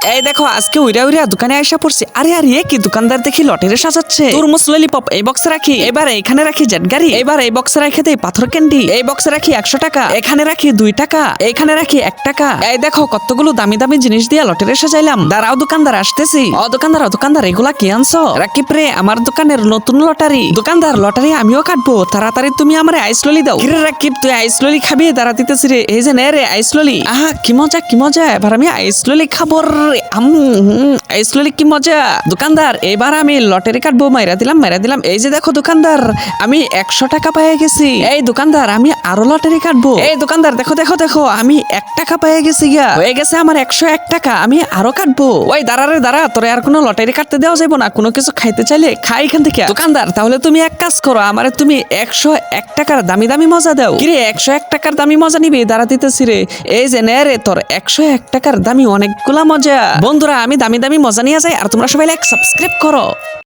এই দেখো আজকে উইরা উইরা দোকানে আইসা পড়ছি। আরে আরে কি দোকানদার দেখি লটারি সাজাচ্ছে। তরমুজ ললিপপ এই বক্সে রাখি, এবার এখানে রাখি জেট গাড়ি, এবার এই বক্সে রাখি দেই পাথর ক্যান্ডি, এই বক্সে রাখি 100 টাকা, এখানে রাখি 2 টাকা, এখানে রাখি 1 টাকা। এই দেখো কতগুলো দামি দামি জিনিস দিয়ে লটারি সাজাইলাম। দাঁড়াও দোকানদার আসতেছি। ও দোকানদার এগুলা কি আনছো? রাকিব রে আমার দোকানের নতুন লটারি। দোকানদার লটারি আমিও কাটবো, তাড়াতাড়ি তুমি আমার আইস ললি দাও। কিরে রাকিব তুই আইস ললি খাবি? দাঁড়া দিতেছি রে। এই যে নে রে আইস ললি। আহা কি মজা কি মজা, এবার আমি আইস ললি খাবো রে। আইস ললি কি মজা। দোকানদার এবার আমি লটারি কাটবো। মাইরা দিলাম। এই যে দেখো দোকানদার আমি 100 টাকা পেয়ে গেছি। এই দোকানদার আমি আরো লটারি কাটবো। এই দোকানদার দেখো আমি 1 টাকা পেয়ে গেছি গিয়া। হয়ে গেছে আমার 101 টাকা, আমি আরো কাটবো। ওই দাঁড়া তোরে আর কোনো লটারি কাটতে দেওয়া যাবে না। কোনো কিছু খাইতে চাইলে খাই এখান থেকে। দোকানদার তাহলে তুমি এক কাজ করো, আমারে তুমি 101 টাকার দামি দামি মজা দাও। কিরে 101 টাকার দামি মজা নিবি? দাঁড়া দিতেছি রে। এই যে নে রে তোর 101 টাকার দামি অনেকগুলা মজা। বন্ধুরা আমি দামি দামি মজা নিয়ে যাই, আর তোমরা সবাই লাইক সাবস্ক্রাইব করো।